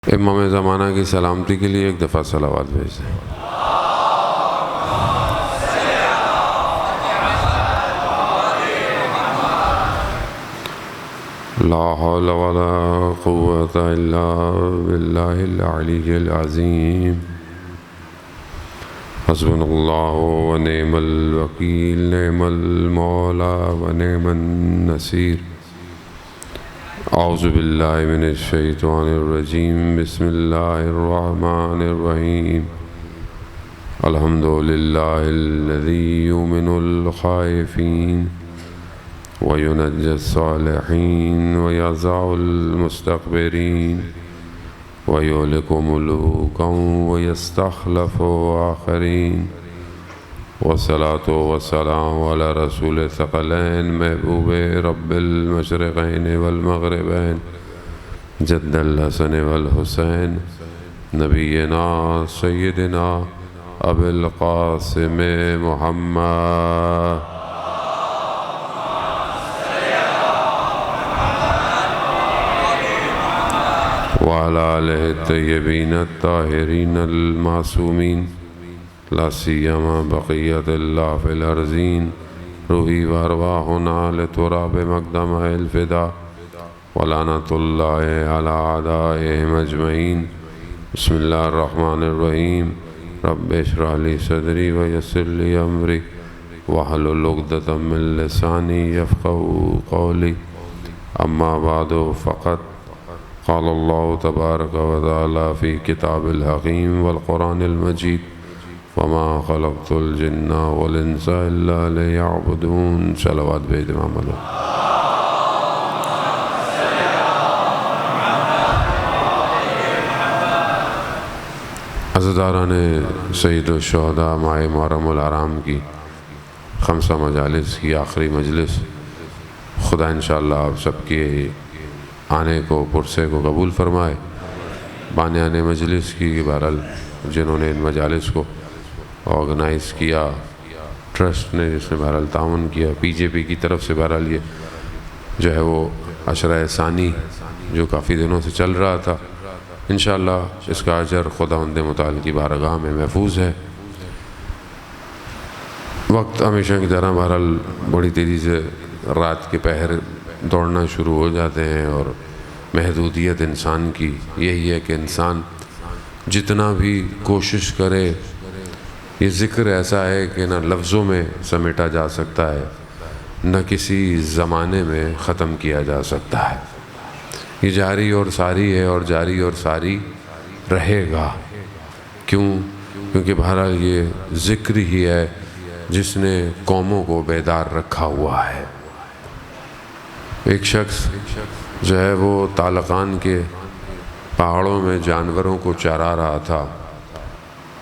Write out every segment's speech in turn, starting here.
امام زمانہ کی سلامتی کے لیے ایک دفعہ صلوات بھیج دیں۔ لا حول ولا قوة الا باللہ العلی العظیم۔ حسبنا اللہ ونعم الوکیل، نعم المولا ونعم النصیر۔ اعوذ باللہ من الشیطان الرجیم، بسم اللہ الرحمن الرحیم۔ الحمد للہ الذی یؤمن الخائفین وینجی الصالحین ویعزع المستکبرین ویہلک ملوکا ویستخلف آخرین، والصلاة والسلام علی رسول الثقلین، محبوب رب المشرقین والمغربین، جد الحسن والحسین، نبینا سیدنا ابی القاسم محمد وعلی آلہ الطیبین الطاہرین المعصومین، لا سیما بقیت اللہ فی الارضین، روحی و ارواحنا لتراب مقدمہ الفدا، ولعنۃ اللہ علی اعدائہم اجمعین۔ بسم اللہ الرحمن الرحیم۔ رب اشرح لی صدری ویسر لی امری واحلل عقدۃ من لسانی یفقہوا قولی، اما بعد فقط قال اللہ تبارک و تعالی فی کتاب الحکیم والقرآن المجید، وما خلقت الجن والانس الا لیعبدون۔ صلوات بھیج دیں محمد۔ عزیزان سید الشہداء ماہ محرم الحرام کی خمسہ مجالس کی آخری مجلس، خدا انشاءاللہ آپ سب کے آنے کو پرسے کو قبول فرمائے۔ بانیان مجلس کی بہرحال جنہوں نے ان مجالس کو آرگنائز کیا، ٹرسٹ نے جس نے بہرحال تعاون کیا، پی جے پی کی طرف سے بہرحال یہ جو ہے وہ عشرہ ثانی جو کافی دنوں سے چل رہا تھا، انشاءاللہ اس کا اجر خداوند متعال کی بارگاہ میں محفوظ ہے۔ وقت ہمیشہ کی طرح بہرحال بڑی تیزی سے رات کے پہر دوڑنا شروع ہو جاتے ہیں، اور محدودیت انسان کی یہی ہے کہ انسان جتنا بھی کوشش کرے، یہ ذکر ایسا ہے کہ نہ لفظوں میں سمیٹا جا سکتا ہے، نہ کسی زمانے میں ختم کیا جا سکتا ہے۔ یہ جاری اور ساری ہے، اور جاری اور ساری رہے گا۔ کیونکہ بہرحال یہ ذکر ہی ہے جس نے قوموں کو بیدار رکھا ہوا ہے۔ ایک شخص جو ہے وہ تالقان کے پہاڑوں میں جانوروں کو چرا رہا تھا،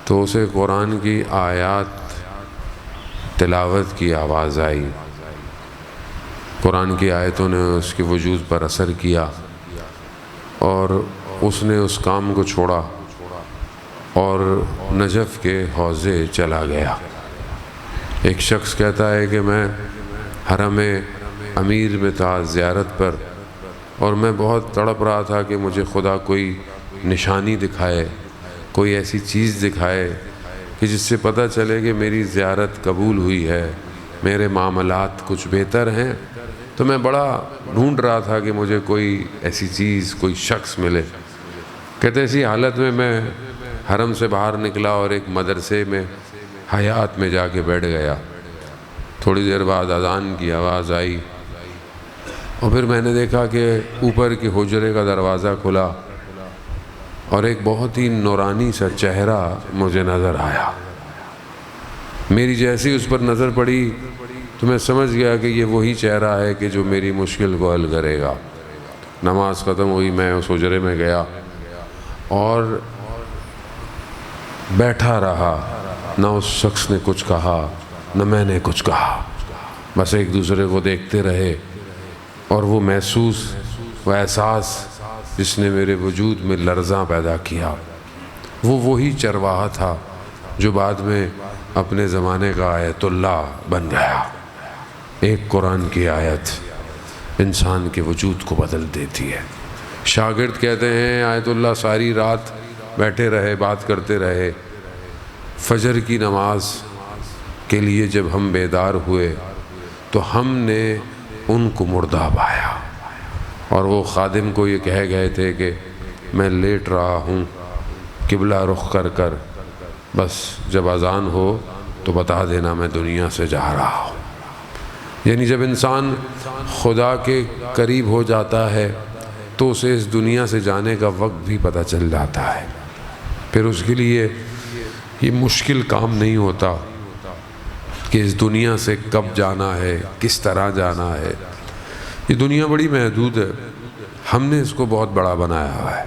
تو اسے قرآن کی آیات تلاوت کی آواز آئی۔ قرآن کی آیتوں نے اس کے وجود پر اثر کیا، اور اس نے اس کام کو چھوڑا اور نجف کے حوضے چلا گیا۔ ایک شخص کہتا ہے کہ میں حرم امیر میں تھا زیارت پر، اور میں بہت تڑپ رہا تھا کہ مجھے خدا کوئی نشانی دکھائے، کوئی ایسی چیز دکھائے کہ جس سے پتہ چلے کہ میری زیارت قبول ہوئی ہے، میرے معاملات کچھ بہتر ہیں۔ تو میں بڑا ڈھونڈ رہا تھا کہ مجھے کوئی ایسی چیز، کوئی شخص ملے۔ کہتے ایسی حالت میں میں حرم سے باہر نکلا اور ایک مدرسے میں حیات میں جا کے بیٹھ گیا۔ تھوڑی دیر بعد اذان کی آواز آئی، اور پھر میں نے دیکھا کہ اوپر کے حجرے کا دروازہ کھلا، اور ایک بہت ہی نورانی سا چہرہ مجھے نظر آیا۔ میری جیسی اس پر نظر پڑی تو میں سمجھ گیا کہ یہ وہی چہرہ ہے کہ جو میری مشکل کو حل کرے گا۔ نماز ختم ہوئی، میں اس حجرے میں گیا اور بیٹھا رہا۔ نہ اس شخص نے کچھ کہا، نہ میں نے کچھ کہا، بس ایک دوسرے کو دیکھتے رہے، اور وہ محسوس، وہ احساس جس نے میرے وجود میں لرزاں پیدا کیا، وہ وہی چرواہا تھا جو بعد میں اپنے زمانے کا آیت اللہ بن گیا۔ ایک قرآن کی آیت انسان کے وجود کو بدل دیتی ہے۔ شاگرد کہتے ہیں آیت اللہ ساری رات بیٹھے رہے، بات کرتے رہے، فجر کی نماز کے لیے جب ہم بیدار ہوئے تو ہم نے ان کو مردہ پایا، اور وہ خادم کو یہ کہہ گئے تھے کہ میں لیٹ رہا ہوں قبلہ رخ کر کر، بس جب اذان ہو تو بتا دینا میں دنیا سے جا رہا ہوں۔ یعنی جب انسان خدا کے قریب ہو جاتا ہے تو اسے اس دنیا سے جانے کا وقت بھی پتہ چل جاتا ہے، پھر اس کے لیے یہ مشکل کام نہیں ہوتا کہ اس دنیا سے کب جانا ہے، کس طرح جانا ہے۔ یہ دنیا بڑی محدود ہے، ہم نے اس کو بہت بڑا بنایا ہوا ہے۔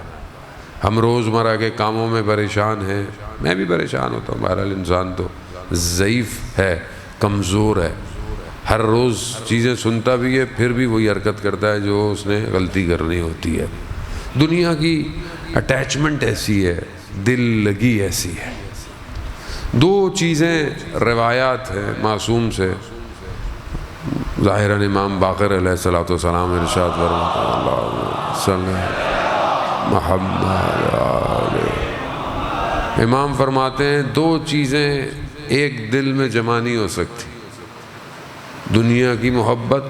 ہم روزمرہ کے کاموں میں پریشان ہیں، میں بھی پریشان ہوتا ہوں، بہرحال انسان تو ضعیف ہے، کمزور ہے، ہر روز چیزیں سنتا بھی ہے، پھر بھی وہی حرکت کرتا ہے جو اس نے غلطی کرنی ہوتی ہے۔ دنیا کی اٹیچمنٹ ایسی ہے، دل لگی ایسی ہے۔ دو چیزیں روایات ہیں معصوم سے، ظاہراً امام باقر علیہ السلام ارشاد فرماتے ہیں اللہم صلی محمد علیہ، امام فرماتے ہیں دو چیزیں ایک دل میں جمع نہیں ہو سکتی، دنیا کی محبت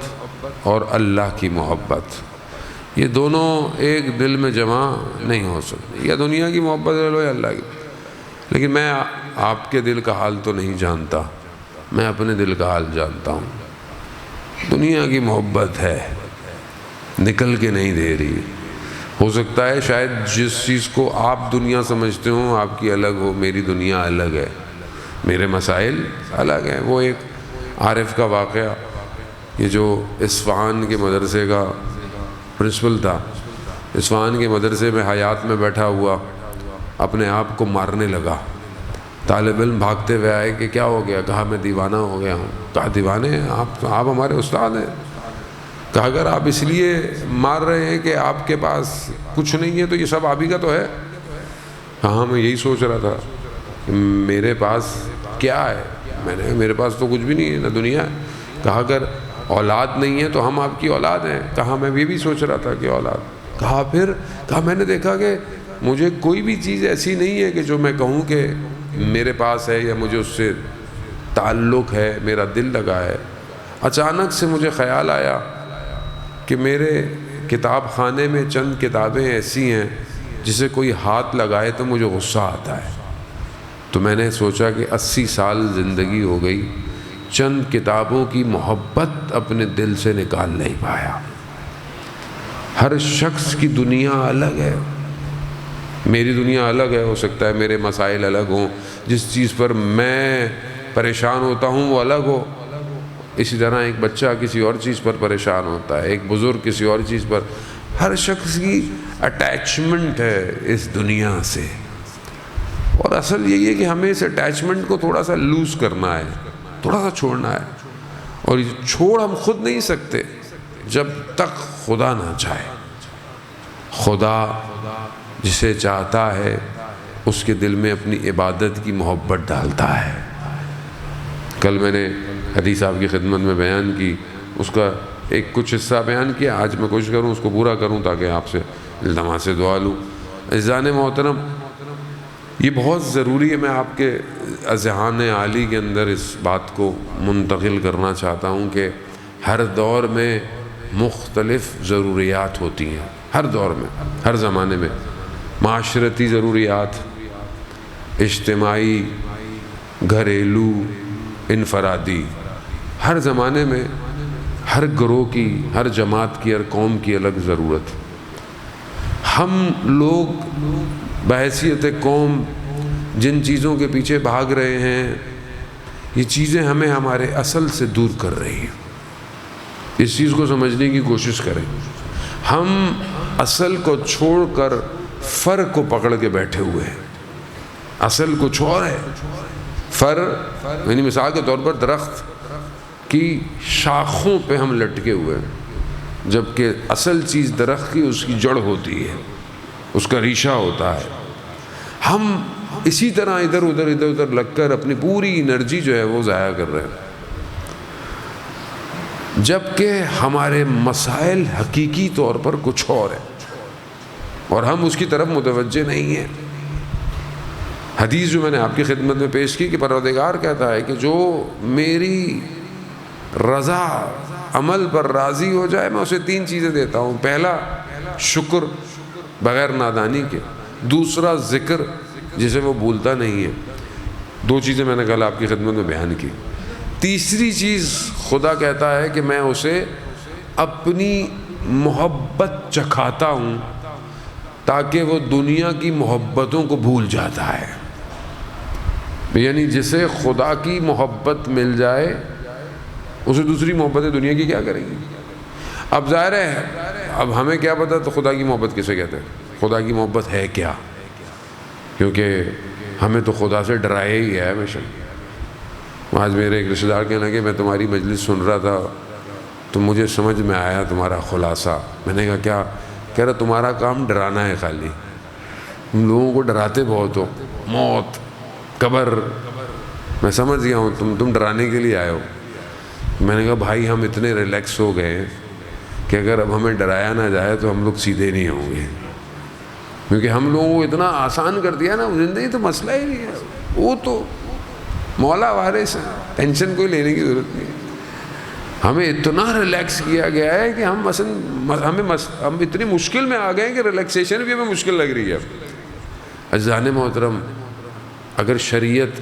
اور اللہ کی محبت، یہ دونوں ایک دل میں جمع نہیں ہو سکتی۔ یا دنیا کی محبت لے لو یا اللہ کی، لیکن میں آپ کے دل کا حال تو نہیں جانتا، میں اپنے دل کا حال جانتا ہوں۔ دنیا کی محبت ہے، نکل کے نہیں دے رہی، ہو سکتا ہے شاید جس چیز کو آپ دنیا سمجھتے ہوں آپ کی الگ ہو، میری دنیا الگ ہے، میرے مسائل الگ ہیں۔ وہ ایک عارف کا واقعہ، یہ جو اصفہان کے مدرسے کا پرنسپل تھا، اصفہان کے مدرسے میں حیات میں بیٹھا ہوا اپنے آپ کو مارنے لگا، طالب علم بھاگتے ہوئے آئے کہ کیا ہو گیا؟ کہا میں دیوانہ ہو گیا ہوں۔ کہا دیوانے ہیں آپ ہمارے استاد ہیں۔ کہا اگر آپ اس لیے مار رہے ہیں کہ آپ کے پاس کچھ نہیں ہے تو یہ سب آپ ہی کا تو ہے۔ کہا میں یہی سوچ رہا تھا کہ میرے پاس کیا ہے، میرے پاس تو کچھ بھی نہیں ہے، نہ دنیا ہے۔ کہا اگر اولاد نہیں ہے تو ہم آپ کی اولاد ہیں۔ کہا میں یہ بھی سوچ رہا تھا کہ اولاد۔ کہا میں نے دیکھا کہ مجھے کوئی بھی چیز ایسی نہیں ہے کہ جو میں کہوں کہ میرے پاس ہے یا مجھے اس سے تعلق ہے، میرا دل لگا ہے۔ اچانک سے مجھے خیال آیا کہ میرے کتاب خانے میں چند کتابیں ایسی ہیں جسے کوئی ہاتھ لگائے تو مجھے غصہ آتا ہے۔ تو میں نے سوچا کہ 80 سال زندگی ہو گئی، چند کتابوں کی محبت اپنے دل سے نکال نہیں پایا۔ ہر شخص کی دنیا الگ ہے، میری دنیا الگ ہے، ہو سکتا ہے میرے مسائل الگ ہوں، جس چیز پر میں پریشان ہوتا ہوں وہ الگ ہو۔ اسی طرح ایک بچہ کسی اور چیز پر پریشان ہوتا ہے، ایک بزرگ کسی اور چیز پر۔ ہر شخص کی اٹیچمنٹ ہے اس دنیا سے، اور اصل یہی ہے کہ ہمیں اس اٹیچمنٹ کو تھوڑا سا لوز کرنا ہے، تھوڑا سا چھوڑنا ہے، اور یہ چھوڑ ہم خود نہیں سکتے جب تک خدا نہ چاہے۔ خدا جسے چاہتا ہے اس کے دل میں اپنی عبادت کی محبت ڈالتا ہے۔ کل میں نے حدیث آپ کی خدمت میں بیان کی، اس کا ایک کچھ حصہ بیان کیا، آج میں کوشش کروں اس کو پورا کروں تاکہ آپ سے التماس سے دعا لوں۔ عزیزان محترم، یہ بہت ضروری ہے، میں آپ کے اذہان عالی کے اندر اس بات کو منتقل کرنا چاہتا ہوں کہ ہر دور میں مختلف ضروریات ہوتی ہیں، ہر دور میں، ہر زمانے میں، معاشرتی ضروریات، اجتماعی، گھریلو، انفرادی، ہر زمانے میں ہر گروہ کی، ہر جماعت کی، ہر قوم کی الگ ضرورت۔ ہم لوگ بحیثیت قوم جن چیزوں کے پیچھے بھاگ رہے ہیں، یہ چیزیں ہمیں ہمارے اصل سے دور کر رہی ہیں۔ اس چیز کو سمجھنے کی کوشش کریں۔ ہم اصل کو چھوڑ کر فرق کو پکڑ کے بیٹھے ہوئے ہیں۔ اصل کچھ اور ہے، فرق یعنی مثال کے طور پر درخت کی شاخوں پہ ہم لٹکے ہوئے ہیں، جبکہ اصل چیز درخت کی اس کی جڑ ہوتی ہے، اس کا ریشہ ہوتا ہے۔ ہم اسی طرح ادھر ادھر لگ کر اپنی پوری انرجی جو ہے وہ ضائع کر رہے ہیں، جبکہ ہمارے مسائل حقیقی طور پر کچھ اور ہیں۔ اور ہم اس کی طرف متوجہ نہیں ہیں۔ حدیث جو میں نے آپ کی خدمت میں پیش کی کہ پروردگار کہتا ہے کہ جو میری رضا عمل پر راضی ہو جائے میں اسے 3 چیزیں دیتا ہوں۔ پہلا شکر بغیر نادانی کے، دوسرا ذکر جسے وہ بھولتا نہیں ہے، 2 چیزیں میں نے کل آپ کی خدمت میں بیان کی۔ تیسری چیز خدا کہتا ہے کہ میں اسے اپنی محبت چکھاتا ہوں تاکہ وہ دنیا کی محبتوں کو بھول جاتا ہے۔ یعنی جسے خدا کی محبت مل جائے اسے دوسری محبتیں دنیا کی کیا کریں گی؟ اب ظاہر ہے اب ہمیں کیا پتہ تو خدا کی محبت کسے کہتے ہیں، خدا کی محبت ہے کیا، کیونکہ ہمیں تو خدا سے ڈرایا ہی ہے ہمیشہ۔ آج میرے ایک رشتہ دار کہنے لگے کہ میں تمہاری مجلس سن رہا تھا تو مجھے سمجھ میں آیا تمہارا خلاصہ۔ میں نے کہا کیا؟ کہہ رہا تمہارا کام ڈرانا ہے خالی، تم لوگوں کو ڈراتے بہت ہو، موت، قبر، میں سمجھ گیا ہوں تم ڈرانے کے لیے آئے ہو۔ میں نے کہا بھائی ہم اتنے ریلیکس ہو گئے ہیں کہ اگر اب ہمیں ڈرایا نہ جائے تو ہم لوگ سیدھے نہیں ہوں گے، کیونکہ ہم لوگوں کو اتنا آسان کر دیا نا، زندگی تو مسئلہ ہی نہیں ہے، وہ تو مولا وارث ہے، ٹینشن کوئی لینے کی ضرورت نہیں ہے۔ ہمیں اتنا ریلیکس کیا گیا ہے کہ ہم ہم اتنی مشکل میں آ گئے ہیں کہ ریلیکسیشن بھی ہمیں مشکل لگ رہی ہے۔ عزیزان محترم، اگر شریعت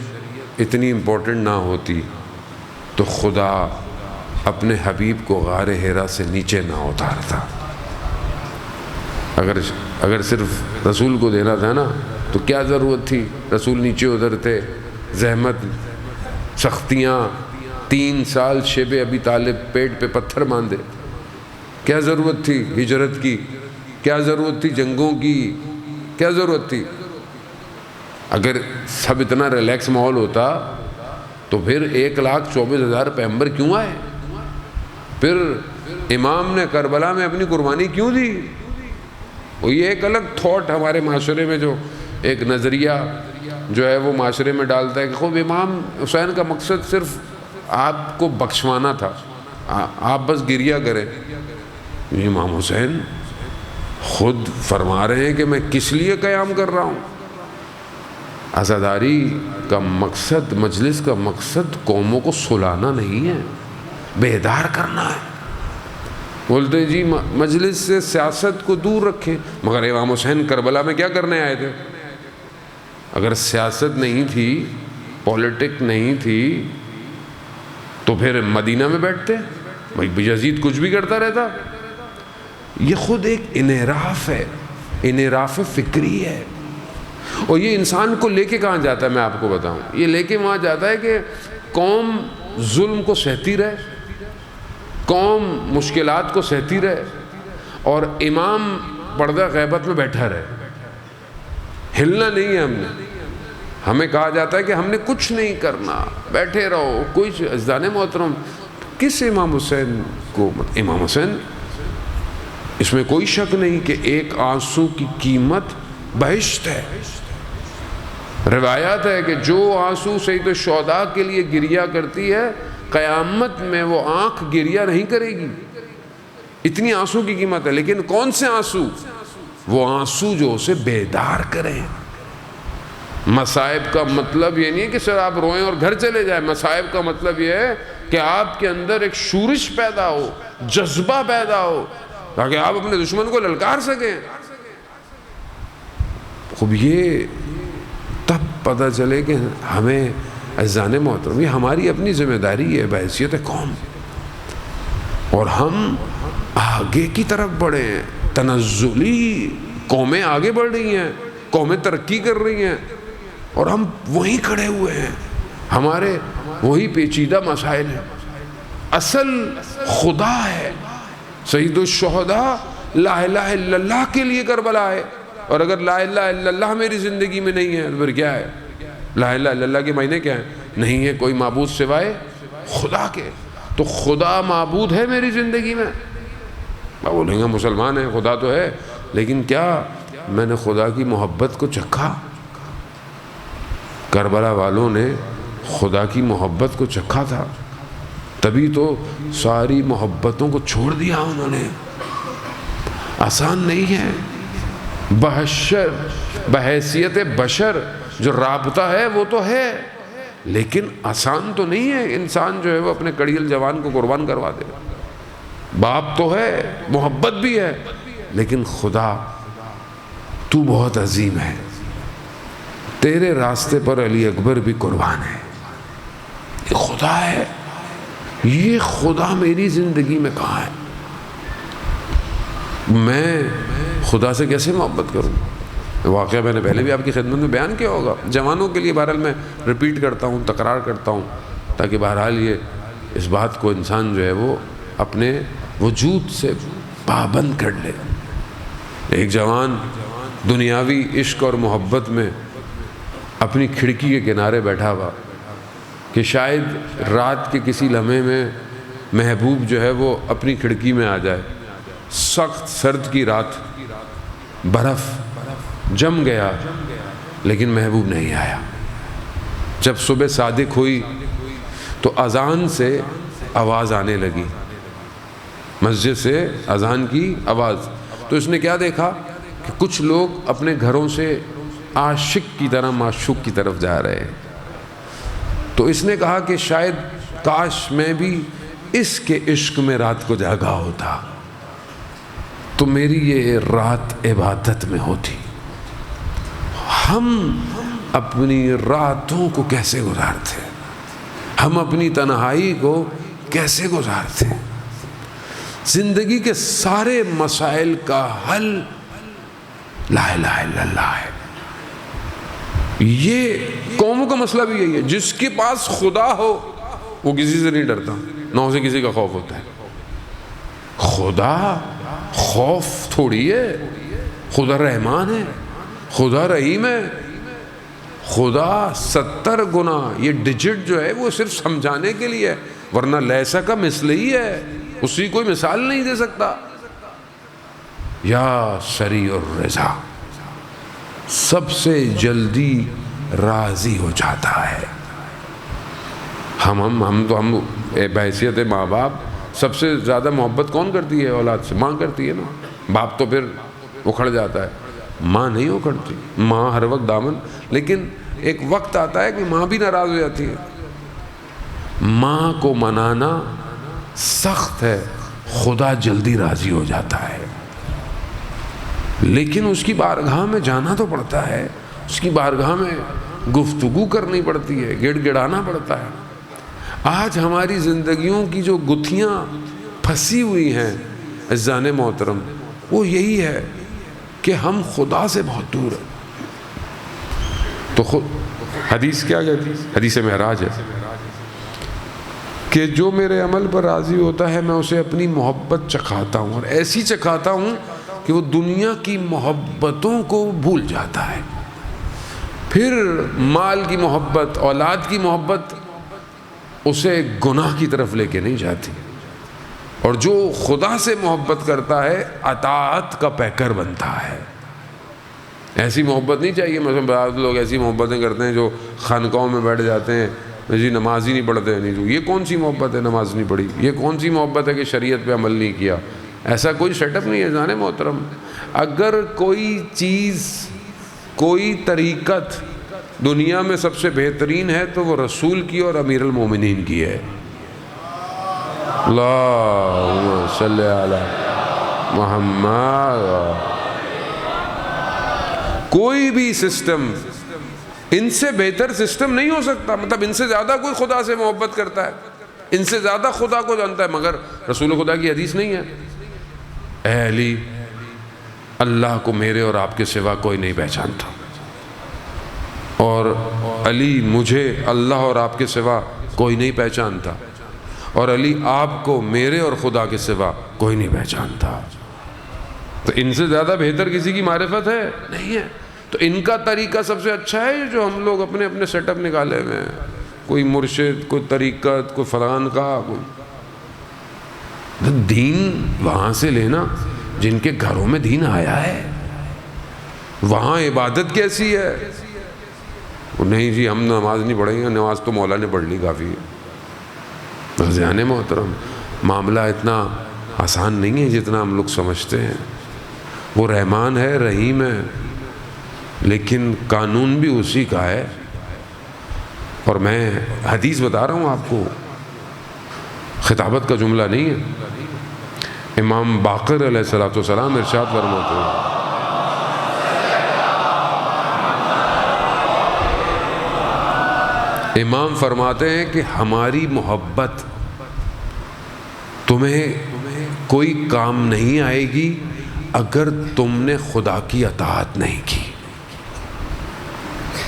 اتنی امپورٹنٹ نہ ہوتی تو خدا اپنے حبیب کو غار حرا سے نیچے نہ اتارتا۔ اگر صرف رسول کو دینا تھا نا تو کیا ضرورت تھی رسول نیچے اترتے، زحمت، سختیاں، 3 سال شیب ابی طالب پیٹ پہ پتھر باندھے، کیا ضرورت تھی ہجرت کی، کیا ضرورت تھی جنگوں کی، کیا ضرورت تھی؟ اگر سب اتنا ریلیکس ماحول ہوتا تو پھر 1,24,000 پیغمبر کیوں آئے؟ پھر امام نے کربلا میں اپنی قربانی کیوں دی؟ وہ یہ ایک الگ تھاٹ ہمارے معاشرے میں جو ایک نظریہ جو ہے وہ معاشرے میں ڈالتا ہے کہ خوب امام حسین کا مقصد صرف آپ کو بخشوانا تھا، آپ بس گریہ کریں۔ امام حسین خود فرما رہے ہیں کہ میں کس لیے قیام کر رہا ہوں۔ عزاداری کا مقصد، مجلس کا مقصد قوموں کو سلانا نہیں ہے، بیدار کرنا ہے۔ بولتے ہیں جی مجلس سے سیاست کو دور رکھیں، مگر امام حسین کربلا میں کیا کرنے آئے تھے؟ اگر سیاست نہیں تھی، پولیٹک نہیں تھی تو پھر مدینہ میں بیٹھتے، بھائی یزید کچھ بھی کرتا رہتا۔ یہ خود ایک انحراف ہے، انحراف فکری ہے، اور یہ انسان کو لے کے کہاں جاتا ہے میں آپ کو بتاؤں، یہ لے کے وہاں جاتا ہے کہ قوم ظلم کو سہتی رہے، قوم مشکلات کو سہتی رہے، اور امام پردہ غیبت میں بیٹھا رہے۔ ہلنا نہیں ہے ہمیں کہا جاتا ہے کہ ہم نے کچھ نہیں کرنا، بیٹھے رہو کچھ۔ عزیزان محترم، کس امام حسین کو؟ امام حسین، اس میں کوئی شک نہیں کہ ایک آنسو کی قیمت بہشت ہے۔ روایات ہے کہ جو آنسو سید الشہداء کے لیے گریہ کرتی ہے قیامت میں وہ آنکھ گریہ نہیں کرے گی، اتنی آنسو کی قیمت ہے۔ لیکن کون سے آنسو؟ وہ آنسو جو اسے بیدار کریں۔ مصائب کا مطلب یہ نہیں ہے کہ سر آپ روئیں اور گھر چلے جائیں، مصائب کا مطلب یہ ہے کہ آپ کے اندر ایک شورش پیدا ہو، جذبہ پیدا ہو، تاکہ آپ اپنے دشمن کو للکار سکیں۔ خوب یہ تب پتہ چلے کہ ہمیں عزیزان محترم یہ ہماری اپنی ذمہ داری ہے بحیثیت قوم، اور ہم آگے کی طرف بڑھے ہیں۔ تنزلی قومیں آگے بڑھ رہی ہیں، قومیں ترقی کر رہی ہیں، اور ہم وہیں کھڑے ہوئے ہیں، ہمارے وہی پیچیدہ مسائل ہیں۔ اصل خدا ہے، سید الشہداء لا الہ الا اللہ کے لیے کربلا ہے، اور اگر لا الہ الا اللہ میری زندگی میں نہیں ہے تو پھر کیا ہے؟ لا الہ الا اللہ کے معنی کیا ہے؟ نہیں ہے کوئی معبود سوائے خدا کے، تو خدا معبود ہے میری زندگی میں۔ آپ بولیں گے مسلمان ہیں، خدا تو ہے، لیکن کیا میں نے خدا کی محبت کو چکھا؟ کربلا والوں نے خدا کی محبت کو چکھا تھا، تبھی تو ساری محبتوں کو چھوڑ دیا انہوں نے۔ آسان نہیں ہے، بحیثیت بشر جو رابطہ ہے وہ تو ہے، لیکن آسان تو نہیں ہے انسان جو ہے وہ اپنے کڑیل جوان کو قربان کروا دے۔ باپ تو ہے، محبت بھی ہے، لیکن خدا تو بہت عظیم ہے، تیرے راستے پر علی اکبر بھی قربان ہے۔ یہ خدا ہے، یہ خدا میری زندگی میں کہاں ہے؟ میں خدا سے کیسے محبت کروں؟ واقعہ میں نے پہلے بھی آپ کی خدمت میں بیان کیا ہوگا، جوانوں کے لیے بہرحال میں ریپیٹ کرتا ہوں، تکرار کرتا ہوں، تاکہ بہرحال یہ اس بات کو انسان جو ہے وہ اپنے وجود سے پابند کر لے۔ ایک جوان دنیاوی عشق اور محبت میں اپنی کھڑکی کے کنارے بیٹھا ہوا کہ شاید رات کے کسی لمحے میں محبوب جو ہے وہ اپنی کھڑکی میں آ جائے۔ سخت سرد کی رات، برف جم گیا، لیکن محبوب نہیں آیا۔ جب صبح صادق ہوئی تو اذان سے آواز آنے لگی، مسجد سے اذان کی آواز۔ تو اس نے کیا دیکھا کہ کچھ لوگ اپنے گھروں سے عاشق کی طرح معشوق کی طرف جا رہے ہیں۔ تو اس نے کہا کہ شاید کاش میں بھی اس کے عشق میں رات کو جاگا ہوتا تو میری یہ رات عبادت میں ہوتی۔ ہم اپنی راتوں کو کیسے گزارتے ہیں؟ ہم اپنی تنہائی کو کیسے گزارتے ہیں؟ زندگی کے سارے مسائل کا حل لا الہ الا اللہ ہے۔ یہ قوموں کا مسئلہ بھی یہی ہے، جس کے پاس خدا ہو وہ کسی سے نہیں ڈرتا، نہ اسے کسی کا خوف ہوتا ہے۔ خدا خوف تھوڑی ہے، خدا رحمان ہے، خدا رحیم ہے، خدا 70 گنا، یہ ڈیجٹ جو ہے وہ صرف سمجھانے کے لیے ہے، ورنہ لیسا کا مثل ہی ہے، اسی کوئی مثال نہیں دے سکتا۔ یا سریع الرضا، سب سے جلدی راضی ہو جاتا ہے۔ ہم بحیثیت ماں باپ سب سے زیادہ محبت کون کرتی ہے اولاد سے؟ ماں کرتی ہے نا۔ باپ تو پھر اکھڑ جاتا ہے، ماں نہیں اکھڑتی، ماں ہر وقت دامن۔ لیکن ایک وقت آتا ہے کہ ماں بھی ناراض ہو جاتی ہے۔ ماں کو منانا سخت ہے، خدا جلدی راضی ہو جاتا ہے، لیکن اس کی بارگاہ میں جانا تو پڑتا ہے، اس کی بارگاہ میں گفتگو کرنی پڑتی ہے، گڑ گڑانا پڑتا ہے۔ آج ہماری زندگیوں کی جو گتھیاں پھنسی ہوئی ہیں عزیزان محترم، وہ یہی ہے کہ ہم خدا سے بہت دور ہیں۔ تو خود حدیث کیا کہتی ہے؟ حدیث معراج ہے کہ جو میرے عمل پر راضی ہوتا ہے میں اسے اپنی محبت چکھاتا ہوں، اور ایسی چکھاتا ہوں کہ وہ دنیا کی محبتوں کو بھول جاتا ہے۔ پھر مال کی محبت، اولاد کی محبت اسے گناہ کی طرف لے کے نہیں جاتی، اور جو خدا سے محبت کرتا ہے اطاعت کا پیکر بنتا ہے۔ ایسی محبت نہیں چاہیے، مثلا بعض لوگ ایسی محبتیں کرتے ہیں جو خانقاہوں میں بیٹھ جاتے ہیں، جی نماز ہی نہیں پڑھتے نہیں، جو یہ کون سی محبت ہے نماز نہیں پڑھی؟ یہ کون سی محبت ہے کہ شریعت پہ عمل نہیں کیا؟ ایسا کوئی سیٹ اپ نہیں ہے جانے محترم۔ اگر کوئی چیز، کوئی طریقت دنیا میں سب سے بہترین ہے تو وہ رسول کی اور امیر المومنین کی ہے۔ اللہم صلی علی محمد۔ کوئی بھی سسٹم ان سے بہتر سسٹم نہیں ہو سکتا، مطلب ان سے زیادہ کوئی خدا سے محبت کرتا ہے، ان سے زیادہ خدا کو جانتا ہے، مگر رسول خدا کی حدیث نہیں ہے، اے علی اللہ کو میرے اور آپ کے سوا کوئی نہیں پہچانتا، اور علی مجھے اللہ اور آپ کے سوا کوئی نہیں پہچانتا، اور علی آپ کو میرے اور خدا کے سوا کوئی نہیں پہچانتا۔ تو ان سے زیادہ بہتر کسی کی معرفت ہے؟ نہیں ہے۔ تو ان کا طریقہ سب سے اچھا ہے جو ہم لوگ اپنے اپنے سیٹ اپ نکالے ہوئے ہیں، کوئی مرشد، کوئی طریقت، کوئی فلان کا، کوئی دین وہاں سے لینا جن کے گھروں میں دین آیا ہے، وہاں عبادت کیسی ہے؟ نہیں جی ہم نماز نہیں پڑھیں گے، نماز تو مولا نے پڑھ لی کافی ہے۔ عزیزان محترم، معاملہ اتنا آسان نہیں ہے جتنا ہم لوگ سمجھتے ہیں۔ وہ رحمان ہے، رحیم ہے، لیکن قانون بھی اسی کا ہے۔ اور میں حدیث بتا رہا ہوں آپ کو، خطابت کا جملہ نہیں ہے۔ امام باقر علیہ السلام ارشاد فرماتے ہیں، امام فرماتے ہیں کہ ہماری محبت تمہیں کوئی کام نہیں آئے گی اگر تم نے خدا کی اطاعت نہیں کی۔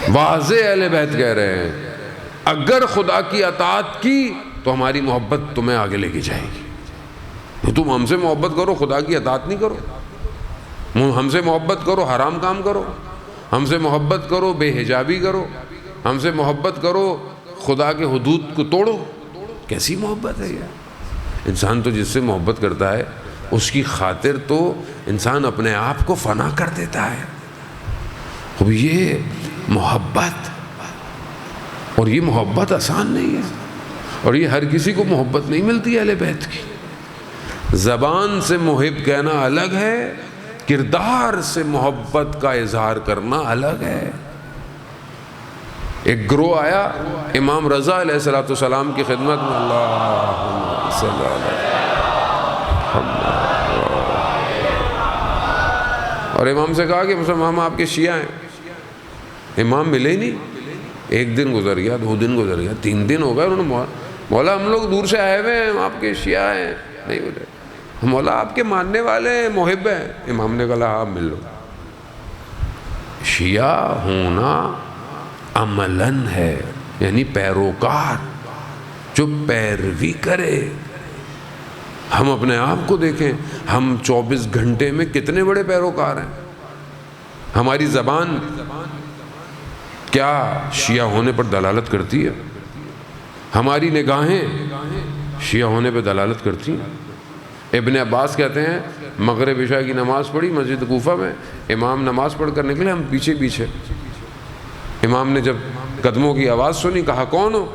واضح اہل بیت کہہ رہے ہیں، اگر خدا کی اطاعت کی تو ہماری محبت تمہیں آگے لے کے جائے گی۔ تو تم ہم سے محبت کرو، خدا کی اطاعت نہیں کرو، ہم سے محبت کرو حرام کام کرو، ہم سے محبت کرو بے حجابی کرو، ہم سے محبت کرو خدا کے حدود کو توڑو، کیسی محبت ہے یہ؟ انسان تو جس سے محبت کرتا ہے اس کی خاطر تو انسان اپنے آپ کو فنا کر دیتا ہے۔ اب یہ محبت، اور یہ محبت آسان نہیں ہے، اور یہ ہر کسی کو محبت نہیں ملتی اہل بیت کی۔ زبان سے محب کہنا الگ ہے، کردار سے محبت کا اظہار کرنا الگ ہے۔ ایک گروہ آیا امام رضا علیہ السلام کی خدمت میں، اللہم صلی علی محمد، اور امام سے کہا کہ مسلمان آپ کے شیعہ ہیں۔ امام ملے ہی نہیں۔ ایک دن گزر گیا، 2 دن گزر گیا، 3 دن ہو گئے، انہوں نے مولا ہم لوگ دور سے آئے ہوئے ہیں، ہم آپ کے شیعہ ہیں۔ نہیں بولے، مولا آپ کے ماننے والے ہیں، محب ہیں۔ امام نے کہا ہاں مل لو۔ شیعہ ہونا عملاً ہے، یعنی پیروکار جو پیروی کرے۔ ہم اپنے آپ کو دیکھیں، ہم 24 گھنٹے میں کتنے بڑے پیروکار ہیں۔ ہماری زبان کیا شیعہ ہونے پر دلالت کرتی ہے؟ ہماری نگاہیں شیعہ ہونے پر دلالت کرتی ہیں۔ ابن عباس کہتے ہیں مغرب عشاء کی نماز پڑھی مسجد کوفہ میں، امام نماز پڑھ کر نکلے، ہم پیچھے پیچھے۔ امام نے جب قدموں کی آواز سنی، کہا کون ہو؟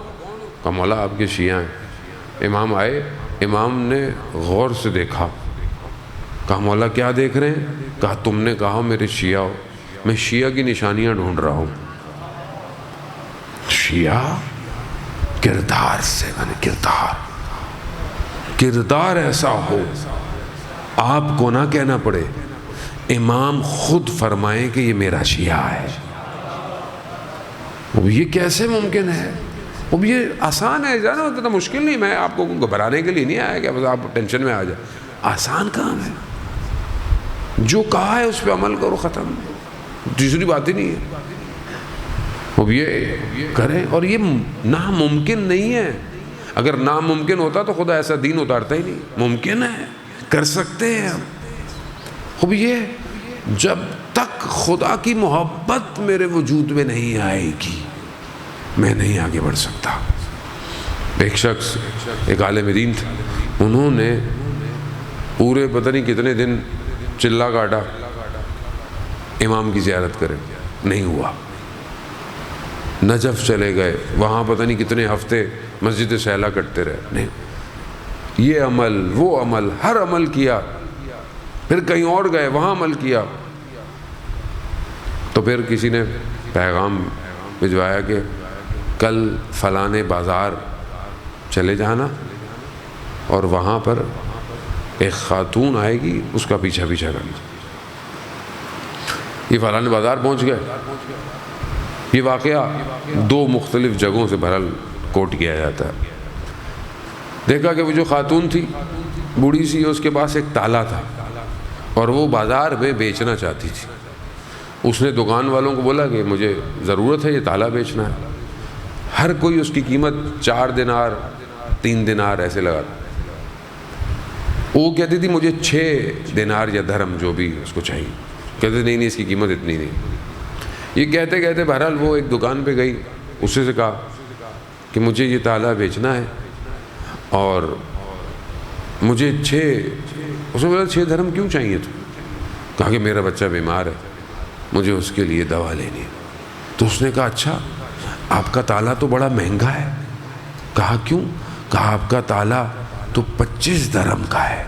کہا مولا آپ کے شیعہ ہیں۔ امام آئے، امام نے غور سے دیکھا، کہا مولا کیا دیکھ رہے ہیں؟ کہا تم نے کہا میرے شیعہ ہو، میں شیعہ کی نشانیاں ڈھونڈ رہا ہوں۔ شیعہ کردار سے، یعنی کردار ایسا ہو آپ کو نہ کہنا پڑے، امام خود فرمائیں کہ یہ میرا شیعہ ہے۔ اب یہ کیسے ممکن ہے؟ اب یہ آسان ہے، جانا اتنا مشکل نہیں۔ میں آپ کو گھبرانے کے لیے نہیں آیا کہ بس آپ ٹینشن میں آ جائیں، آسان کام ہے۔ جو کہا ہے اس پہ عمل کرو، ختم، دوسری بات ہی نہیں ہے۔ اب یہ کریں، اور یہ ناممکن نہیں ہے۔ اگر ناممکن ہوتا تو خدا ایسا دین اتارتا ہی نہیں۔ ممکن ہے، کر سکتے ہیں ہم۔ اب یہ جب تک خدا کی محبت میرے وجود میں نہیں آئے گی میں نہیں آگے بڑھ سکتا۔ ایک شخص، ایک عالم دین تھا، انہوں نے پورے پتہ نہیں کتنے دن چلا کاٹا امام کی زیارت کریں، نہیں ہوا۔ نجف چلے گئے، وہاں پتہ نہیں کتنے ہفتے مسجد سہلہ کٹتے رہے، نہیں۔ یہ عمل وہ عمل، ہر عمل کیا، پھر کہیں اور گئے وہاں عمل کیا، تو پھر کسی نے پیغام بھجوایا کہ کل فلانے بازار چلے جانا اور وہاں پر ایک خاتون آئے گی، اس کا پیچھا پیچھا کرنا۔ یہ فلانے بازار پہنچ گئے۔ یہ واقعہ 2 مختلف جگہوں سے بہرحال کوٹ کیا جاتا ہے۔ دیکھا کہ وہ جو خاتون تھی بوڑھی سی، اس کے پاس ایک تالا تھا اور وہ بازار میں بیچنا چاہتی تھی۔ اس نے دکان والوں کو بولا کہ مجھے ضرورت ہے، یہ تالا بیچنا ہے۔ ہر کوئی اس کی قیمت 4 دینار 3 دینار ایسے لگاتا۔ وہ کہتی تھی مجھے 6 دینار یا درہم جو بھی اس کو چاہیے۔ کہتے نہیں اس کی قیمت اتنی نہیں۔ یہ کہتے کہتے بہرحال وہ ایک دکان پہ گئی، اس سے کہا کہ مجھے یہ تالا بیچنا ہے اور مجھے اس نے بولا 6 درہم کیوں چاہیے تو؟ کہا کہ میرا بچہ بیمار ہے، مجھے اس کے لیے دوا لینی ہے۔ تو اس نے کہا اچھا آپ کا تالا تو بڑا مہنگا ہے۔ کہا کیوں؟ کہا آپ کا تالا تو 25 درہم کا ہے۔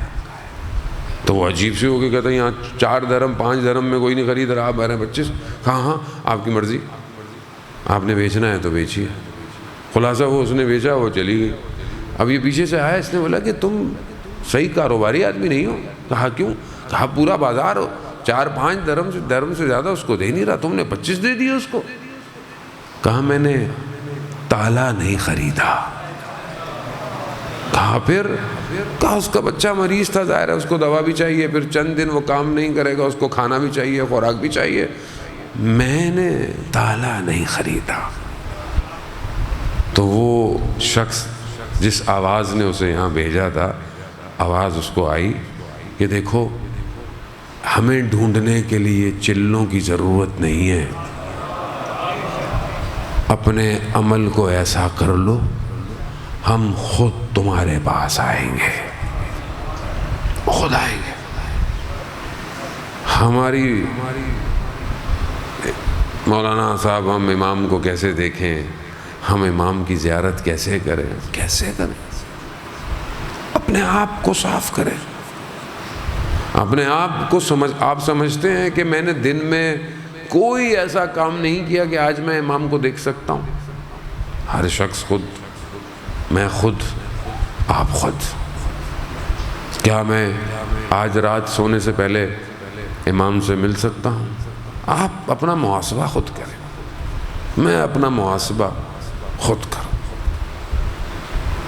تو وہ عجیب سے ہو کے کہتا ہے یہاں 4 درہم 5 درہم میں کوئی نہیں خرید رہا، آپ 25، کہاں ہاں آپ کی مرضی، آپ نے بیچنا ہے تو بیچیے۔ خلاصہ وہ اس نے بیچا، وہ چلی گئی۔ اب یہ پیچھے سے آیا، اس نے بولا کہ تم صحیح کاروباری آدمی نہیں ہو۔ کہا کیوں؟ کہا پورا بازار 4-5 درہم سے زیادہ اس کو دے نہیں رہا، تم نے 25 دے دیے اس کو۔ کہا میں نے تالا نہیں خریدا۔ کہا پھر؟ کہا اس کا بچہ مریض تھا، ظاہر ہے اس کو دوا بھی چاہیے، پھر چند دن وہ کام نہیں کرے گا، اس کو کھانا بھی چاہیے، خوراک بھی چاہیے، میں نے تالا نہیں خریدا۔ تو وہ شخص جس آواز نے اسے یہاں بھیجا تھا، آواز اس کو آئی کہ دیکھو ہمیں ڈھونڈنے کے لیے چلوں کی ضرورت نہیں ہے، اپنے عمل کو ایسا کر لو ہم خود تمہارے پاس آئیں گے، خود آئیں گے۔ ہماری مولانا صاحب ہم امام کو کیسے دیکھیں، ہم امام کی زیارت کیسے کریں، کیسے کریں؟ اپنے آپ کو صاف کریں، اپنے آپ کو آپ سمجھتے ہیں کہ میں نے دن میں کوئی ایسا کام نہیں کیا کہ آج میں امام کو دیکھ سکتا ہوں؟ ہر شخص خود، میں خود، آپ خود۔ کیا میں آج رات سونے سے پہلے امام سے مل سکتا ہوں؟ آپ اپنا محاسبہ خود کریں، میں اپنا محاسبہ خود کروں۔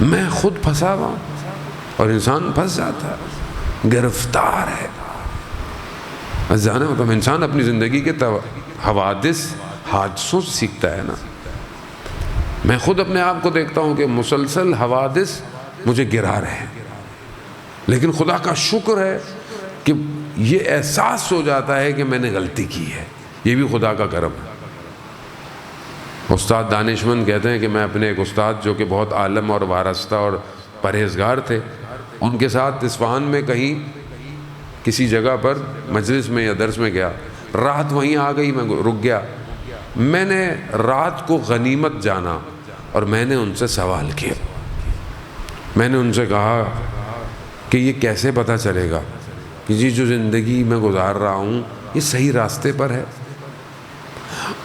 میں خود پھنسا ہوا ہوں، اور انسان پھنس جاتا ہے، گرفتار ہے۔ جانے مطلب انسان اپنی زندگی کے حوادث، حادثوں سے سیکھتا ہے نا۔ میں خود اپنے آپ کو دیکھتا ہوں کہ مسلسل حوادث مجھے گرا رہے ہیں، لیکن خدا کا شکر ہے کہ یہ احساس ہو جاتا ہے کہ میں نے غلطی کی ہے، یہ بھی خدا کا کرم ہے۔ استاد دانشمند کہتے ہیں کہ میں اپنے ایک استاد جو کہ بہت عالم اور وارستہ اور پرہیزگار تھے، ان کے ساتھ اصفہان میں کہیں کسی جگہ پر مجلس میں یا درس میں گیا، رات وہیں آ گئی، میں رک گیا۔ میں نے رات کو غنیمت جانا اور میں نے ان سے سوال کیا، میں نے ان سے کہا کہ یہ کیسے پتہ چلے گا کہ جی جو زندگی میں گزار رہا ہوں یہ صحیح راستے پر ہے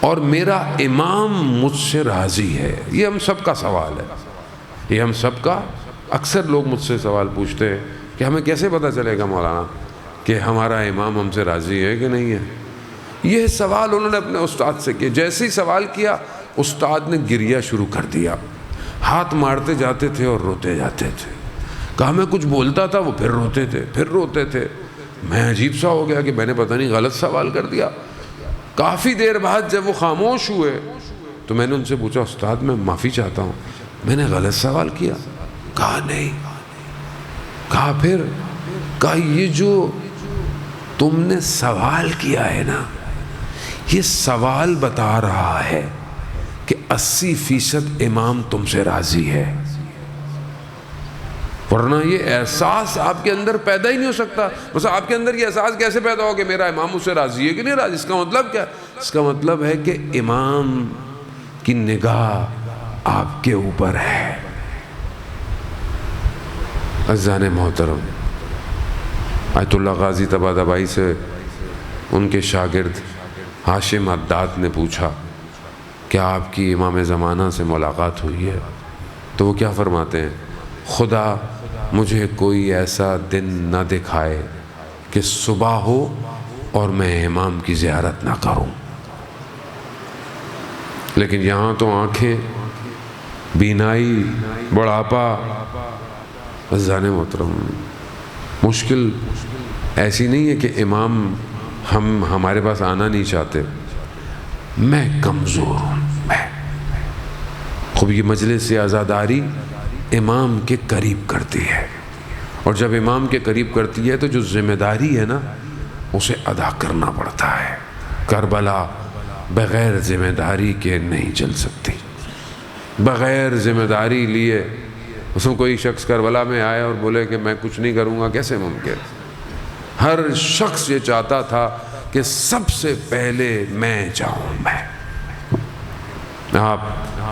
اور میرا امام مجھ سے راضی ہے؟ یہ ہم سب کا سوال ہے، یہ ہم سب کا، اکثر لوگ مجھ سے سوال پوچھتے ہیں کہ ہمیں کیسے پتہ چلے گا مولانا کہ ہمارا امام ہم سے راضی ہے کہ نہیں ہے؟ یہ سوال انہوں نے اپنے استاد سے کیا۔ جیسے ہی سوال کیا، استاد نے گریہ شروع کر دیا، ہاتھ مارتے جاتے تھے اور روتے جاتے تھے۔ کہا میں کچھ بولتا تھا، وہ پھر روتے تھے، پھر روتے تھے۔ میں عجیب سا ہو گیا کہ میں نے پتہ نہیں غلط سوال کر دیا۔ کافی دیر بعد جب وہ خاموش ہوئے تو میں نے ان سے پوچھا استاد میں معافی چاہتا ہوں، میں نے غلط سوال کیا؟ کہا نہیں۔ کہا پھر؟ کہا یہ جو تم نے سوال کیا ہے نا، یہ سوال بتا رہا ہے کہ 80% امام تم سے راضی ہے، ورنہ یہ احساس آپ کے اندر پیدا ہی نہیں ہو سکتا۔ بس آپ کے اندر یہ احساس کیسے پیدا ہو کہ میرا امام مجھ سے راضی ہے کہ نہیں راضی؟ اس کا مطلب کیا؟ اس کا مطلب ہے کہ امام کی نگاہ آپ کے اوپر ہے۔ عزیزان محترم، آیت اللہ غازی طباطبائی سے ان کے شاگرد ہاشم عداد نے پوچھا کہ آپ کی امام زمانہ سے ملاقات ہوئی ہے؟ تو وہ کیا فرماتے ہیں؟ خدا مجھے کوئی ایسا دن نہ دکھائے کہ صبح ہو اور میں امام کی زیارت نہ کروں۔ لیکن یہاں تو آنکھیں، بینائی، بڑھاپا، عزیزان محترم، مشکل ایسی نہیں ہے کہ امام ہمارے پاس آنا نہیں چاہتے، میں کمزور ہوں۔ میں خوب یہ مجلس عزاداری امام کے قریب کرتی ہے، اور جب امام کے قریب کرتی ہے تو جو ذمہ داری ہے نا اسے ادا کرنا پڑتا ہے۔ کربلا بغیر ذمہ داری کے نہیں چل سکتی، بغیر ذمہ داری لیے اس میں کوئی شخص کربلا میں آئے اور بولے کہ میں کچھ نہیں کروں گا، کیسے ممکن؟ ہر شخص یہ چاہتا تھا کہ سب سے پہلے میں جاؤں۔ میں آپ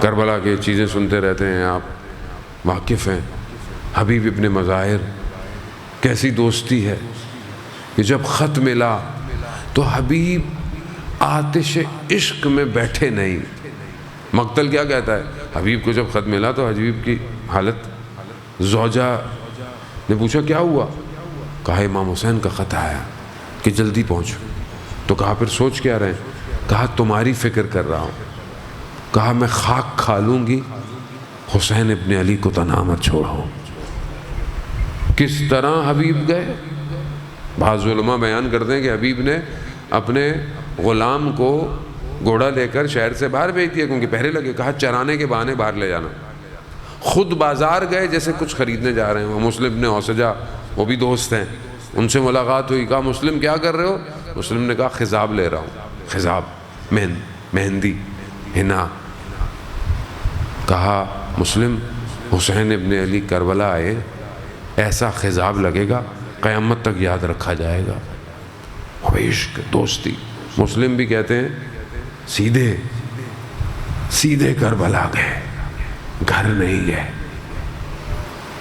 کربلا کی چیزیں سنتے رہتے ہیں، آپ واقف ہیں۔ حبیب ابن مظاہر کیسی دوستی ہے، کہ جب خط ملا تو حبیب آتش عشق میں بیٹھے نہیں. مقتل کیا کہتا ہے؟ حبیب کو جب خط ملا تو حبیب کی حالت. زوجہ نے پوچھا کیا ہوا؟ کہا امام حسین کا خط آیا کہ جلدی پہنچو. تو کہا پھر سوچ کیا رہے ہیں؟ کہا تمہاری فکر کر رہا ہوں. کہا میں خاک کھا لوں گی حسین ابن علی کو تنہا مت چھوڑو. کس طرح حبیب گئے؟ بعض علماء بیان کرتے ہیں کہ حبیب نے اپنے غلام کو گھوڑا لے کر شہر سے باہر بھیج دیا کیونکہ پہرے لگے. کہا چرانے کے بہانے باہر لے جانا. خود بازار گئے جیسے کچھ خریدنے جا رہے ہیں. وہ مسلم نے اوسجا وہ بھی دوست ہیں, ان سے ملاقات ہوئی. کہا مسلم کیا کر رہے ہو؟ مسلم نے کہا خضاب لے رہا ہوں. خضاب مہندی ہنا. کہا مسلم حسین ابن علی کربلا آئے, ایسا خضاب لگے گا قیامت تک یاد رکھا جائے گا. عشق دوستی. مسلم بھی کہتے ہیں سیدھے کربلا گئے, گھر نہیں گئے.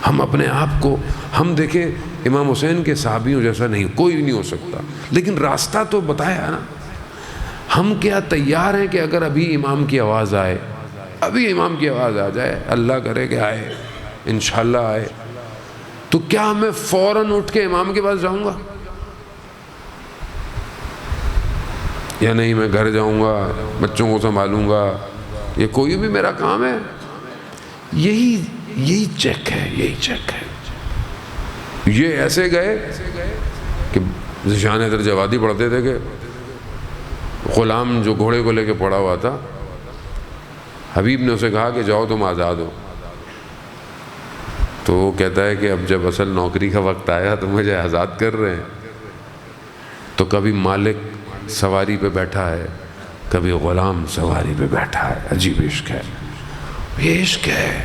ہم اپنے آپ کو ہم دیکھیں امام حسین کے صحابیوں جیسا نہیں, کوئی نہیں ہو سکتا, لیکن راستہ تو بتایا نا. ہم کیا تیار ہیں کہ اگر ابھی امام کی آواز آئے, ابھی امام کی آواز آ جائے, اللہ کرے کہ آئے, انشاءاللہ آئے, تو کیا میں فوراً اٹھ کے امام کے پاس جاؤں گا یا نہیں؟ میں گھر جاؤں گا, بچوں کو سنبھالوں گا, یہ کوئی بھی میرا کام ہے. یہی چیک ہے, یہی چیک ہے. یہ ایسے گئے کہ ذیشان حیدر جوادی پڑھتے تھے کہ غلام جو گھوڑے کو لے کے پڑا ہوا تھا, حبیب نے اسے کہا کہ جاؤ تم آزاد ہو. تو وہ کہتا ہے کہ اب جب اصل نوکری کا وقت آیا تو مجھے آزاد کر رہے ہیں. تو کبھی مالک سواری پہ بیٹھا ہے, کبھی غلام سواری پہ بیٹھا ہے. عجیب عشق ہے, یہ عشق ہے.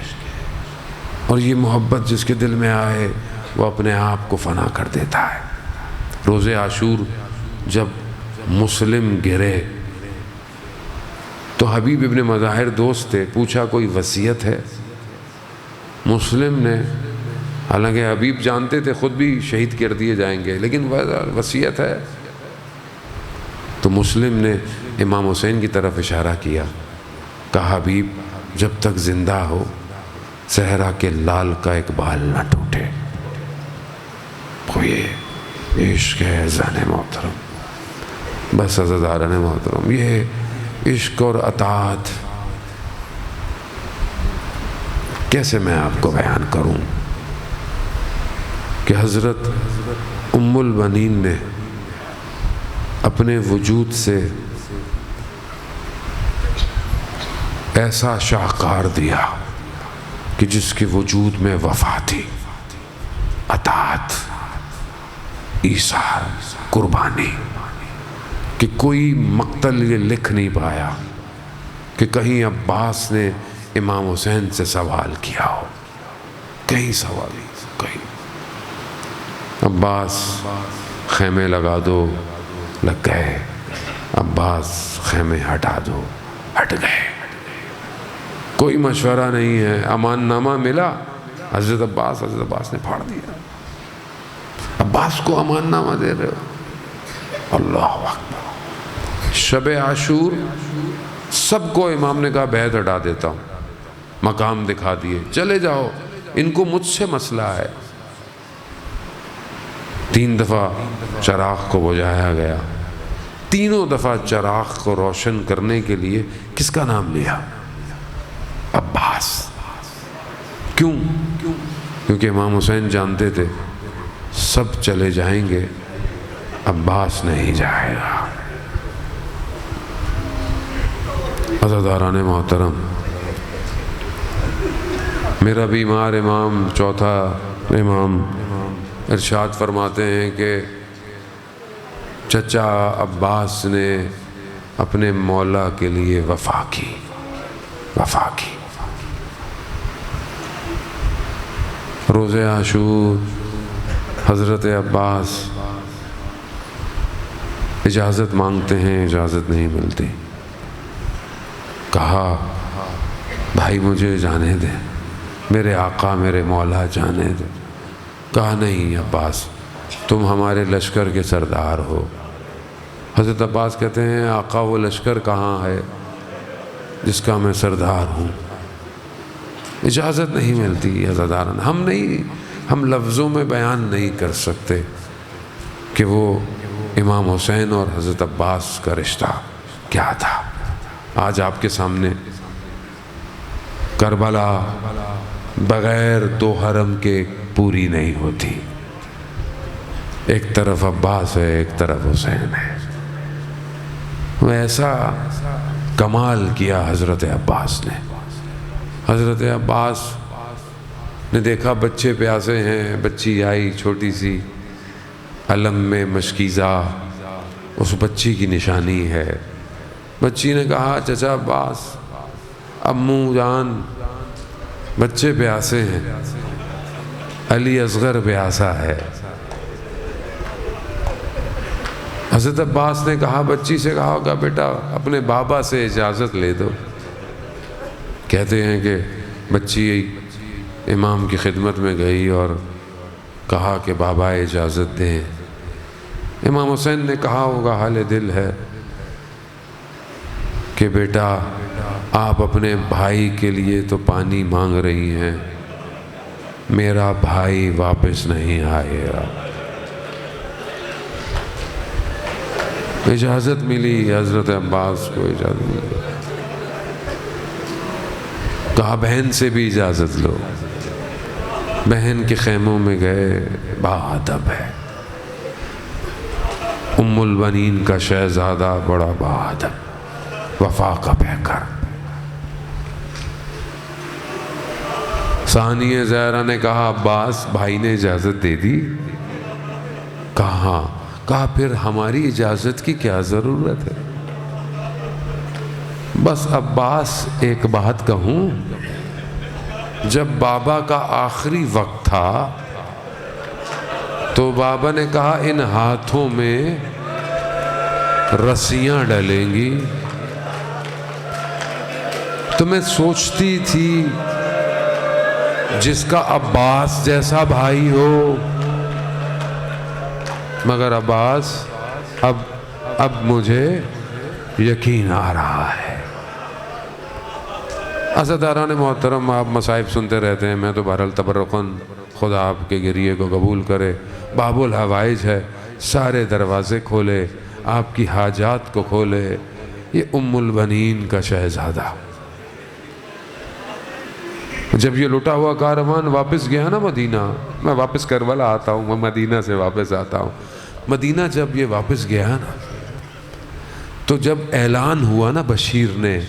اور یہ محبت جس کے دل میں آئے وہ اپنے آپ کو فنا کر دیتا ہے. روز عاشور جب مسلم گرے تو حبیب ابن مظاہر دوست تھے, پوچھا کوئی وصیت ہے؟ مسلم نے, حالانکہ حبیب جانتے تھے خود بھی شہید کر دیے جائیں گے, لیکن وصیت ہے. تو مسلم نے امام حسین کی طرف اشارہ کیا, کہا حبیب جب تک زندہ ہو صحرا کے لال کا ایک بال نہ ٹوٹے. یہ عشق ہے عزیزان محترم, بس عزیزان محترم. یہ عشق اور اطاعت کیسے میں آپ کو بیان کروں کہ حضرت ام البنین نے اپنے وجود سے ایسا شاہکار دیا کہ جس کے وجود میں وفا تھی, اطاعت, ایثار, قربانی, کہ کوئی مقتل یہ لکھ نہیں پایا کہ کہیں عباس نے امام حسین سے سوال کیا ہو. کہیں سوال نہیں, کہیں. عباس خیمے لگا دو, لگ گئے. عباس خیمے ہٹا دو, ہٹ گئے. کوئی مشورہ نہیں ہے. امان نامہ ملا, حضرت عباس نے پھاڑ دیا. عباس کو امان نامہ دے رہے ہو, اللہ اکبر. شب عاشور سب کو امام نے کہا بیعت ہٹا دیتا ہوں, مقام دکھا دیے, چلے جاؤ, ان کو مجھ سے مسئلہ ہے. 3 دفعہ چراغ کو بجھایا گیا. تینوں دفعہ چراغ کو روشن کرنے کے لیے کس کا نام لیا؟ عباس. کیوں؟ کیونکہ امام حسین جانتے تھے سب چلے جائیں گے, عباس نہیں جائے گا. عزیزان محترم, میرا بیمار امام, چوتھا امام, ارشاد فرماتے ہیں کہ چچا عباس نے اپنے مولا کے لیے وفا کی. روز عاشور حضرت عباس اجازت مانگتے ہیں, اجازت نہیں ملتی. کہا بھائی مجھے جانے دیں, میرے آقا میرے مولا جانے دیں. کہا نہیں عباس, تم ہمارے لشکر کے سردار ہو۔ حضرت عباس کہتے ہیں آقا وہ لشکر کہاں ہے جس کا میں سردار ہوں؟ اجازت نہیں ملتی عزاداران، ہم لفظوں میں بیان نہیں کر سکتے کہ وہ امام حسین اور حضرت عباس کا رشتہ کیا تھا۔ آج آپ کے سامنے کربلا بغیر دو حرم کے پوری نہیں ہوتی، ایک طرف عباس ہے ایک طرف حسین ہے۔ وہ ایسا کمال کیا حضرت عباس نے۔ حضرت عباس نے دیکھا بچے پیاسے ہیں، بچی آئی چھوٹی سی علم میں مشکیزہ، اس بچی کی نشانی ہے۔ بچی نے کہا چچا عباس، امو جان بچے پیاسے ہیں، علی اصغر پیاسا ہے۔ حضرت عباس نے کہا بچی سے کہا ہوگا بیٹا اپنے بابا سے اجازت لے دو۔ کہتے ہیں کہ بچی امام کی خدمت میں گئی اور کہا کہ بابا اجازت دیں۔ امام حسین نے کہا ہوگا حال دل ہے کہ بیٹا آپ اپنے بھائی کے لیے تو پانی مانگ رہی ہیں، میرا بھائی واپس نہیں آئے گا۔ اجازت ملی حضرت عباس کو، اجازت ملی۔ کہا بہن سے بھی اجازت لو۔ بہن کے خیموں میں گئے، باادب ہے، ام البنین کا شہزادہ بڑا باادب، وفا کا پیکر۔ ثانیہ زہرا نے کہا عباس بھائی نے اجازت دے دی؟ کہا پھر ہماری اجازت کی کیا ضرورت ہے؟ بس عباس ایک بات کہوں، جب بابا کا آخری وقت تھا تو بابا نے کہا ان ہاتھوں میں رسیاں ڈلیں گی، تو میں سوچتی تھی جس کا عباس جیسا بھائی ہو، مگر عباس اب مجھے یقین آ رہا ہے۔ عزاداران محترم، آپ مصائب سنتے رہتے ہیں، میں تو بہرحال تبرکاً خدا آپ کے گریے کو قبول کرے۔ باب الحوائج ہے، سارے دروازے کھولے، آپ کی حاجات کو کھولے۔ یہ ام البنین کا شہزادہ جب یہ لٹا ہوا کاروان واپس گیا نا مدینہ، میں واپس کربلا آتا ہوں، میں مدینہ سے واپس آتا ہوں، مدینہ جب یہ واپس گیا نا تو جب اعلان ہوا نا بشیر نے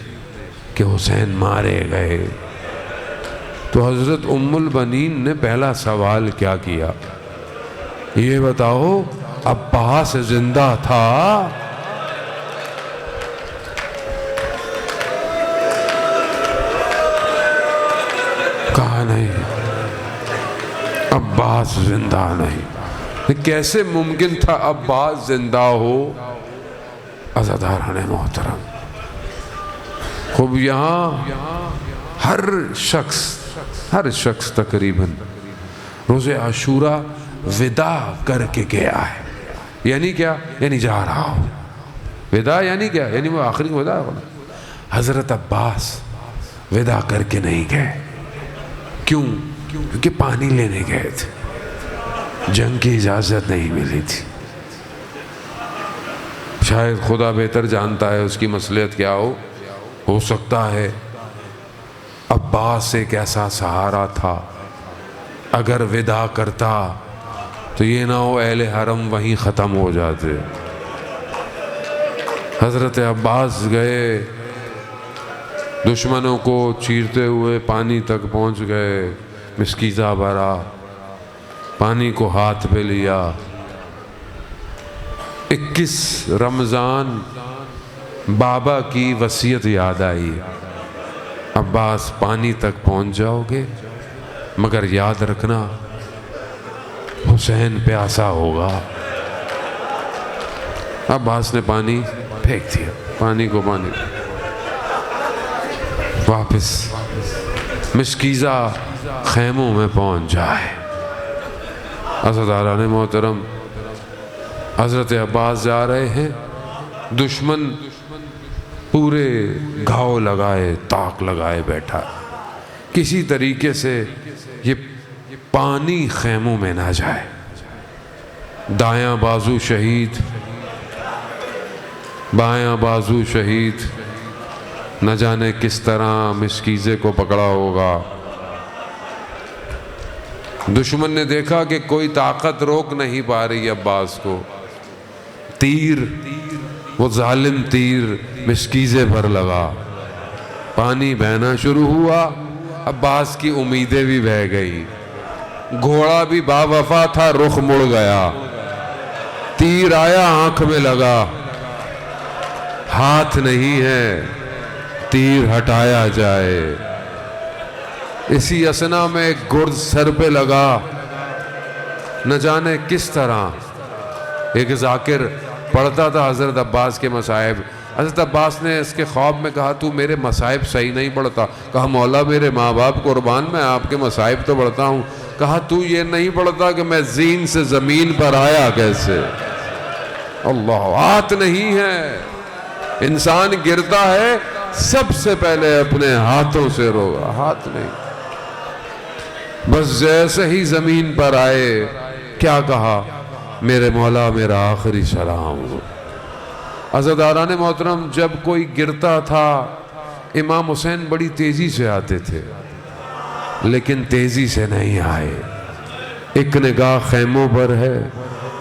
کہ حسین مارے گئے، تو حضرت ام البنین نے پہلا سوال کیا کیا؟ یہ بتاؤ عباس زندہ تھا؟ کہا نہیں، عباس زندہ نہیں۔ کیسے ممکن تھا عباس زندہ ہو؟ عزاداران محترم، خوب یہاں ہر شخص تقریباً روز عاشوراء وداع کر کے گیا ہے۔ یعنی کیا؟ یعنی جا رہا ہو۔ وداع یعنی کیا؟ یعنی وہ آخری وداع ہونا۔ حضرت عباس وداع کر کے نہیں گئے۔ کیوں؟ کیونکہ پانی لینے گئے تھے، جنگ کی اجازت نہیں ملی تھی۔ شاید خدا بہتر جانتا ہے اس کی مصلحت کیا ہو سکتا ہے عباس ایک ایسا سہارا تھا، اگر وداع کرتا تو یہ نہ ہو اہل حرم وہیں ختم ہو جاتے۔ حضرت عباس گئے، دشمنوں کو چیرتے ہوئے پانی تک پہنچ گئے، مسکیزہ بھرا، پانی کو ہاتھ پہ لیا۔ 21 رمضان بابا کی وصیت یاد آئی، عباس پانی تک پہنچ جاؤ گے مگر یاد رکھنا حسین پیاسا ہوگا۔ عباس نے پانی پھینک دیا، پانی واپس مشکیزہ خیموں میں پہنچ جائے۔ عزاداران محترم، حضرت عباس جا رہے ہیں، دشمن پورے گھاؤ لگائے طاق لگائے بیٹھا، کسی طریقے سے یہ پانی خیموں میں نہ جائے۔ دایاں بازو شہید، بایاں بازو شہید، نہ جانے کس طرح مسکیزے کو پکڑا ہوگا۔ دشمن نے دیکھا کہ کوئی طاقت روک نہیں پا رہی عباس کو، تیر، وہ ظالم تیر مسکیزے پر لگا، پانی بہنا شروع ہوا، عباس کی امیدیں بھی بہہ گئی، گھوڑا بھی با وفا تھا، رخ مڑ گیا، تیر آیا آنکھ میں لگا، ہاتھ نہیں ہے تیر ہٹایا جائے۔ اسی اسنا میں ایک گرد سر پہ لگا، نہ جانے کس طرح ایک ذاکر پڑھتا تھا حضرت عباس کے مصائب۔ حضرت عباس نے اس کے خواب میں کہا تو میرے مصائب صحیح نہیں پڑھتا۔ کہا مولا میرے ماں باپ قربان، میں آپ کے مصائب تو پڑھتا ہوں۔ کہا تو یہ نہیں پڑھتا کہ میں زین سے زمین پر آیا کیسے؟ اللہ، ہاتھ نہیں ہے، انسان گرتا ہے سب سے پہلے اپنے ہاتھوں سے روگا، ہاتھ نہیں۔ بس جیسے ہی زمین پر آئے کیا کہا؟ میرے مولا میرا آخری سلام ہو۔ عزاداران محترم، جب کوئی گرتا تھا امام حسین بڑی تیزی سے آتے تھے، لیکن تیزی سے نہیں آئے۔ ایک نگاہ خیموں پر ہے،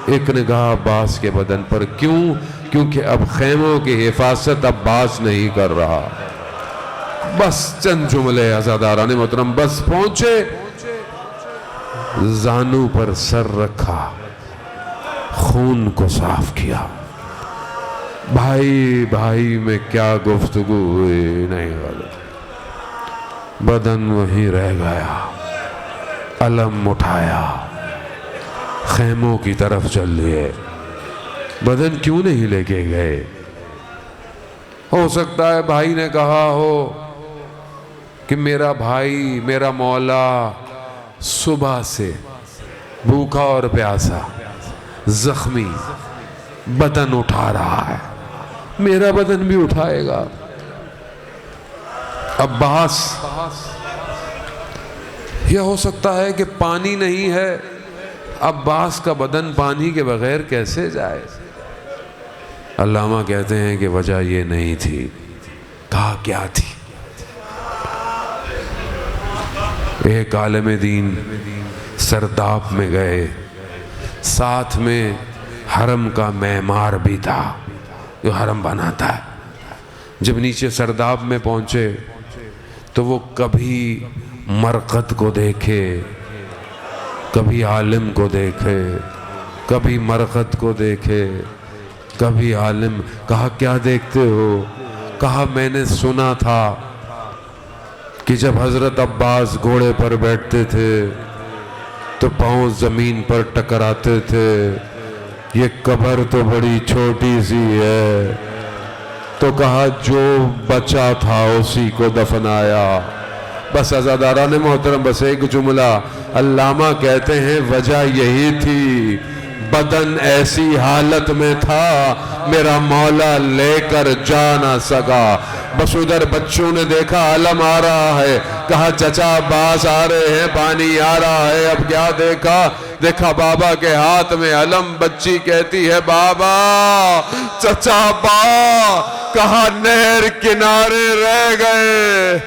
ایک نگاہ عباس کے بدن پر۔ کیوں؟ کیونکہ اب خیموں کی حفاظت عباس نہیں کر رہا۔ بس چند جملے عزاداران محترم، بس پہنچے، زانو پر سر رکھا، خون کو صاف کیا۔ بھائی بھائی میں کیا گفتگو ہوئی نہیں غلط، بدن وہیں رہ گیا، علم اٹھایا، خیموں کی طرف چل لیے۔ بدن کیوں نہیں لے کے گئے؟ ہو سکتا ہے بھائی نے کہا ہو کہ میرا بھائی، میرا مولا صبح سے بھوکا اور پیاسا، زخمی، بدن اٹھا رہا ہے، میرا بدن بھی اٹھائے گا۔ عباس، یہ ہو سکتا ہے کہ پانی نہیں ہے، عباس کا بدن پانی کے بغیر کیسے جائے؟ علامہ کہتے ہیں کہ وجہ یہ نہیں تھی۔ کہا کیا تھی؟ ایک عالم دین سرداب میں گئے، ساتھ میں حرم کا معمار بھی تھا جو حرم بناتا ہے۔ جب نیچے سرداب میں پہنچے تو وہ کبھی مرقد کو دیکھے، کبھی عالم کو دیکھے، کبھی مرقد کو دیکھے، کبھی عالم۔ کہا کیا دیکھتے ہو؟ کہا میں نے سنا تھا کہ جب حضرت عباس گھوڑے پر بیٹھتے تھے تو پاؤں زمین پر ٹکراتے تھے، یہ قبر تو بڑی چھوٹی سی ہے۔ تو کہا جو بچا تھا اسی کو دفنایا۔ بس عزاداران محترم، بس ایک جملہ، علامہ کہتے ہیں وجہ یہی تھی، بدن ایسی حالت میں تھا میرا مولا لے کر جا نہ سکا۔ بس ادھر بچوں نے دیکھا علم آ رہا ہے، کہا چچا عباس آ رہے ہیں، پانی آ رہا ہے۔ اب کیا دیکھا؟ دیکھا بابا کے ہاتھ میں علم۔ بچی کہتی ہے بابا، چچا با، کہا نہر کنارے رہ گئے۔